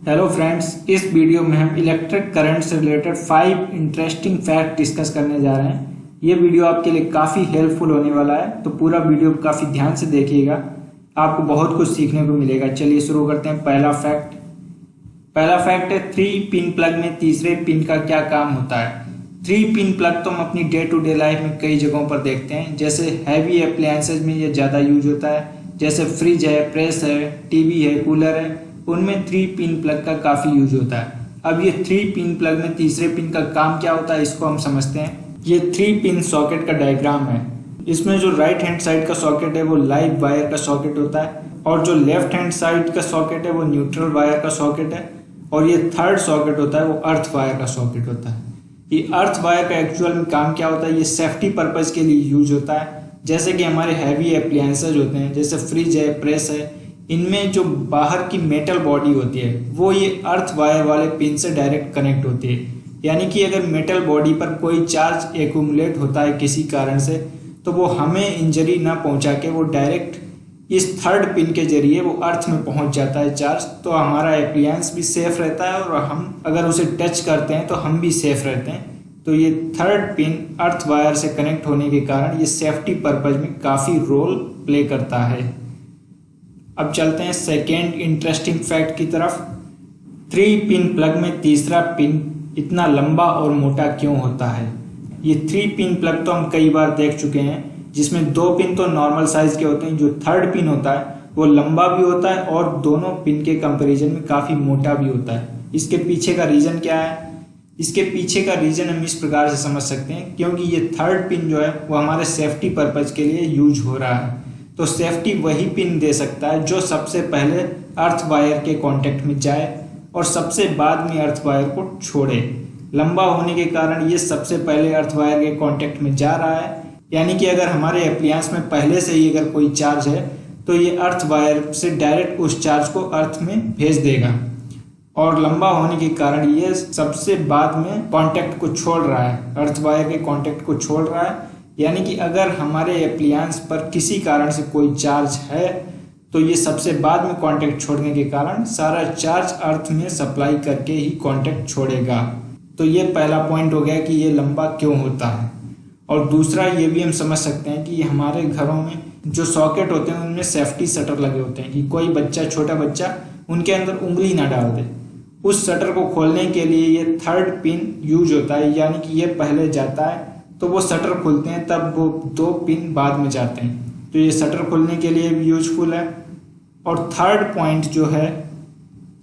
Hello friends, इस video में हम इलेक्ट्रिक करंट से रिलेटेड 5 इंटरेस्टिंग फैक्ट डिस्कस करने जा रहे हैं। ये वीडियो आपके लिए काफ़ी हेल्पफुल होने वाला है, तो पूरा वीडियो काफ़ी ध्यान से देखिएगा, आपको बहुत कुछ सीखने को मिलेगा। चलिए शुरू करते हैं। पहला फैक्ट है 3 पिन प्लग में तीसरे पिन का क्या काम होता है। 3 पिन प्लग तो हम अपनी डे टू डे लाइफ में कई जगहों पर देखते हैं, जैसे हैवी अप्लायंसेज में ये ज़्यादा यूज होता है, जैसे फ्रिज है, प्रेस है, टीवी है, कूलर है, उनमें 3 पिन प्लग का काफ़ी यूज होता है। अब ये 3 पिन प्लग में तीसरे पिन का काम क्या होता है, इसको हम समझते हैं। ये 3 पिन सॉकेट का डायग्राम है। इसमें जो राइट हैंड साइड का सॉकेट है वो लाइव वायर का सॉकेट होता है, और जो लेफ्ट हैंड साइड का सॉकेट है वो न्यूट्रल वायर का सॉकेट है, और ये थर्ड सॉकेट होता है वो अर्थ वायर का सॉकेट होता है। ये अर्थ वायर का एक्चुअल में काम क्या होता है, ये सेफ्टी पर्पज के लिए यूज होता है। जैसे कि हमारे हैवी अप्लायंसेज होते हैं, जैसे फ्रिज है, प्रेस है, इनमें जो बाहर की मेटल बॉडी होती है वो ये अर्थ वायर वाले पिन से डायरेक्ट कनेक्ट होती है। यानी कि अगर मेटल बॉडी पर कोई चार्ज एक्यूमुलेट होता है किसी कारण से, तो वो हमें इंजरी ना पहुंचा के वो डायरेक्ट इस थर्ड पिन के जरिए वो अर्थ में पहुंच जाता है चार्ज, तो हमारा एप्लायंस भी सेफ रहता है, और हम अगर उसे टच करते हैं तो हम भी सेफ रहते हैं। तो ये थर्ड पिन अर्थ वायर से कनेक्ट होने के कारण ये सेफ्टी पर्पज में काफ़ी रोल प्ले करता है। अब चलते हैं सेकेंड इंटरेस्टिंग फैक्ट की तरफ। 3 पिन प्लग में तीसरा पिन इतना लंबा और मोटा क्यों होता है। ये 3 पिन प्लग तो हम कई बार देख चुके हैं, जिसमें 2 पिन तो नॉर्मल साइज के होते हैं, जो थर्ड पिन होता है वो लंबा भी होता है और दोनों पिन के कंपैरिजन में काफ़ी मोटा भी होता है। इसके पीछे का रीज़न क्या है? इसके पीछे का रीज़न हम इस प्रकार से समझ सकते हैं, क्योंकि ये थर्ड पिन जो है वो हमारे सेफ्टी पर्पज के लिए यूज हो रहा है। तो सेफ्टी वही पिन दे सकता है जो सबसे पहले अर्थ वायर के कांटेक्ट में जाए और सबसे बाद में अर्थ वायर को छोड़े। लंबा होने के कारण ये सबसे पहले अर्थ वायर के कांटेक्ट में जा रहा है, यानी कि अगर हमारे एप्लायंस में पहले से ही अगर कोई चार्ज है तो ये अर्थ वायर से डायरेक्ट उस चार्ज को अर्थ में भेज देगा, और लंबा होने के कारण ये सबसे बाद में कांटेक्ट को छोड़ रहा है, अर्थ वायर के कांटेक्ट को छोड़ रहा है। यानी कि अगर हमारे एप्लायंस पर किसी कारण से कोई चार्ज है तो ये सबसे बाद में कांटेक्ट छोड़ने के कारण सारा चार्ज अर्थ में सप्लाई करके ही कांटेक्ट छोड़ेगा। तो ये पहला पॉइंट हो गया कि ये लंबा क्यों होता है। और दूसरा ये भी हम समझ सकते हैं कि हमारे घरों में जो सॉकेट होते हैं उनमें सेफ्टी शटर लगे होते हैं, कि कोई बच्चा, छोटा बच्चा उनके अंदर उंगली ना डाल दे। उस शटर को खोलने के लिए ये थर्ड पिन यूज होता है, यानी कि ये पहले जाता है तो वो शटर खुलते हैं, तब वो 2 पिन बाद में जाते हैं। तो ये शटर खोलने के लिए भी यूजफुल है। और थर्ड पॉइंट जो है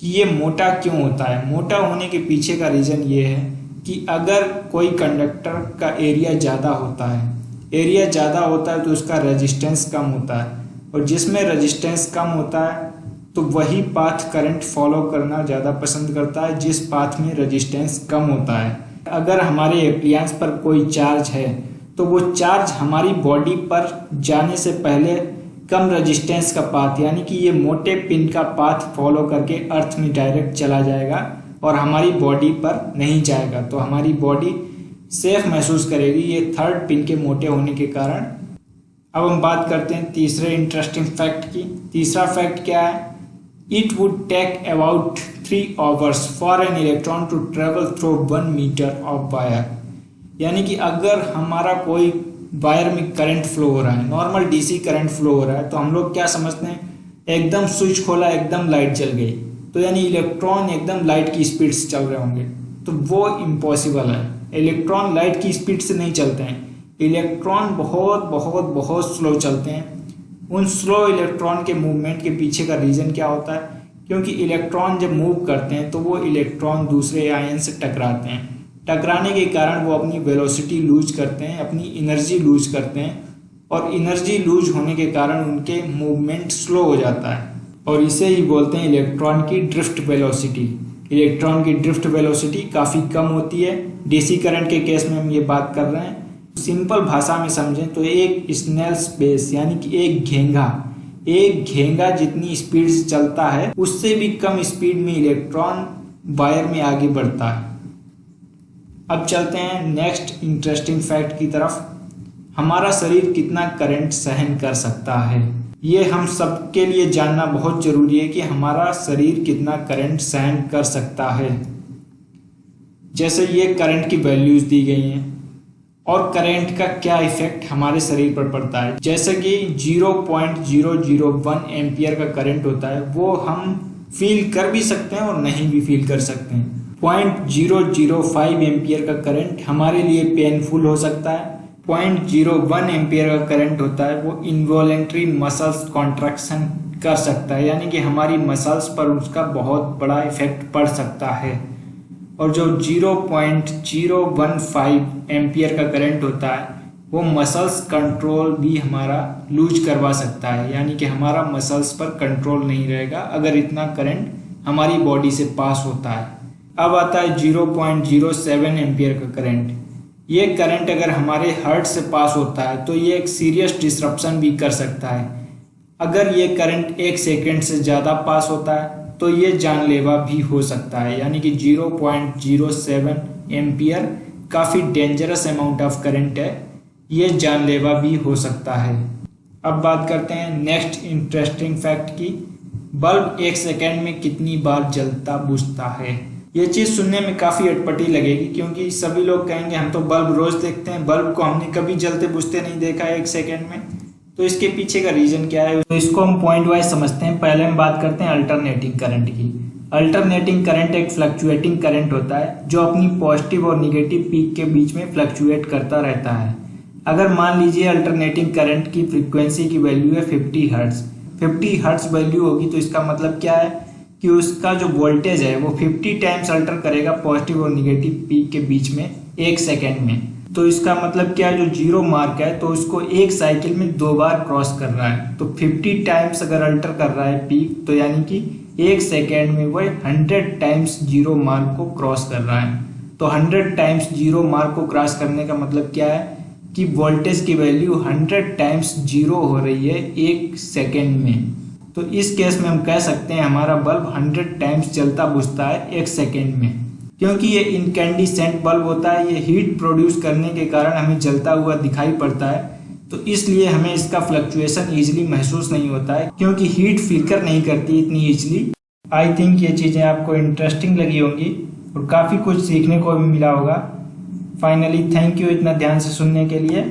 कि ये मोटा क्यों होता है। मोटा होने के पीछे का रीज़न ये है कि अगर कोई कंडक्टर का एरिया ज़्यादा होता है तो उसका रेजिस्टेंस कम होता है, और जिसमें रेजिस्टेंस कम होता है तो वही पाथ करंट फॉलो करना ज़्यादा पसंद करता है जिस पाथ में रेजिस्टेंस कम होता है। अगर हमारे एप्लायंस पर कोई चार्ज है तो वो चार्ज हमारी बॉडी पर जाने से पहले कम रेजिस्टेंस का पाथ, यानी कि ये मोटे पिन का पाथ फॉलो करके अर्थ में डायरेक्ट चला जाएगा और हमारी बॉडी पर नहीं जाएगा, तो हमारी बॉडी सेफ महसूस करेगी ये थर्ड पिन के मोटे होने के कारण। अब हम बात करते हैं तीसरे इंटरेस्टिंग फैक्ट की। तीसरा फैक्ट क्या है? It would take about 3 hours for an electron to travel through 1 meter of wire। यानी कि अगर हमारा कोई वायर में करंट फ्लो हो रहा है, नॉर्मल डीसी करंट फ्लो हो रहा है, तो हम लोग क्या समझते हैं, एकदम स्विच खोला एकदम लाइट जल गई, तो यानी इलेक्ट्रॉन एकदम लाइट की स्पीड से चल रहे होंगे। तो वो इम्पॉसिबल है। इलेक्ट्रॉन लाइट की स्पीड से नहीं चलते हैं, इलेक्ट्रॉन बहुत बहुत बहुत स्लो चलते हैं। उन स्लो इलेक्ट्रॉन के मूवमेंट के पीछे का रीज़न क्या होता है? क्योंकि इलेक्ट्रॉन जब मूव करते हैं तो वो इलेक्ट्रॉन दूसरे आयन से टकराते हैं, टकराने के कारण वो अपनी वेलोसिटी लूज करते हैं, अपनी एनर्जी लूज करते हैं, और एनर्जी लूज होने के कारण उनके मूवमेंट स्लो हो जाता है, और इसे ही बोलते हैं इलेक्ट्रॉन की ड्रिफ्ट वेलोसिटी। इलेक्ट्रॉन की ड्रिफ्ट वेलोसिटी काफ़ी कम होती है। डीसी करंट के केस में हम ये बात कर रहे हैं। सिंपल भाषा में समझें तो एक स्नेल स्पेस, यानी कि एक घेंगा जितनी स्पीड से चलता है उससे भी कम स्पीड में इलेक्ट्रॉन वायर में आगे बढ़ता है। अब चलते हैं नेक्स्ट इंटरेस्टिंग फैक्ट की तरफ। हमारा शरीर कितना करंट सहन कर सकता है। ये हम सबके लिए जानना बहुत जरूरी है कि हमारा शरीर कितना करंट सहन कर सकता है। जैसे ये करंट की वैल्यूज दी गई हैं और करंट का क्या इफेक्ट हमारे शरीर पर पड़ता है। जैसे कि 0.001 एम्पियर का करंट होता है, वो हम फील कर भी सकते हैं और नहीं भी फील कर सकते हैं। 0.005 एम्पियर का करंट हमारे लिए पेनफुल हो सकता है। 0.01 एम्पियर का करंट होता है वो इनवॉलेंट्री मसल्स कॉन्ट्रैक्शन कर सकता है, यानी कि हमारी मसल्स पर उसका बहुत बड़ा इफेक्ट पड़ सकता है। और जो 0.015 एम्पियर का करंट होता है वो मसल्स कंट्रोल भी हमारा लूज करवा सकता है, यानी कि हमारा मसल्स पर कंट्रोल नहीं रहेगा अगर इतना करंट हमारी बॉडी से पास होता है। अब आता है 0.07 एम्पियर का करंट। ये करंट अगर हमारे हार्ट से पास होता है तो ये एक सीरियस डिसरप्शन भी कर सकता है। अगर ये करंट 1 सेकेंड से ज़्यादा पास होता है तो ये जानलेवा भी हो सकता है, यानी कि 0.07 एम्पियर काफ़ी डेंजरस अमाउंट ऑफ करंट है, ये जानलेवा भी हो सकता है। अब बात करते हैं नेक्स्ट इंटरेस्टिंग फैक्ट की। बल्ब 1 सेकेंड में कितनी बार जलता बुझता है। ये चीज़ सुनने में काफ़ी अटपटी लगेगी क्योंकि सभी लोग कहेंगे हम तो बल्ब रोज़ देखते हैं, बल्ब को हमने कभी जलते बुझते नहीं देखा है 1 सेकेंड में। तो इसके पीछे का रीज़न क्या है, तो इसको हम पॉइंट वाइज समझते हैं। पहले हम बात करते हैं अल्टरनेटिंग करंट की। अल्टरनेटिंग करंट एक फ्लक्चुएटिंग करंट होता है जो अपनी पॉजिटिव और निगेटिव पीक के बीच में फ्लक्चुएट करता रहता है। अगर मान लीजिए अल्टरनेटिंग करंट की फ्रीक्वेंसी की वैल्यू है 50 हर्ट्ज, 50 हर्ट्ज वैल्यू होगी तो इसका मतलब क्या है कि उसका जो वोल्टेज है वो 50 टाइम्स अल्टर करेगा पॉजिटिव और निगेटिव पीक के बीच में 1 सेकेंड में। तो इसका मतलब क्या है, जो जीरो मार्क है तो उसको एक साइकिल में 2 बार क्रॉस कर रहा है। तो 50 टाइम्स अगर अल्टर कर रहा है पीक तो यानी कि 1 सेकेंड में वह 100 टाइम्स जीरो मार्क को क्रॉस कर रहा है। तो 100 टाइम्स जीरो मार्क को क्रॉस करने का मतलब क्या है कि वोल्टेज की वैल्यू 100 टाइम्स जीरो हो रही है 1 सेकेंड में। तो इस केस में हम कह सकते हैं हमारा बल्ब 100 टाइम्स जलता बुझता है 1 सेकेंड में। क्योंकि ये इनकैंडिसेंट बल्ब होता है, ये हीट प्रोड्यूस करने के कारण हमें जलता हुआ दिखाई पड़ता है, तो इसलिए हमें इसका फ्लक्चुएशन ईजिली महसूस नहीं होता है क्योंकि हीट फ्लिकर नहीं करती इतनी ईजिली। आई थिंक ये चीज़ें आपको इंटरेस्टिंग लगी होंगी और काफ़ी कुछ सीखने को भी मिला होगा। फाइनली थैंक यू इतना ध्यान से सुनने के लिए।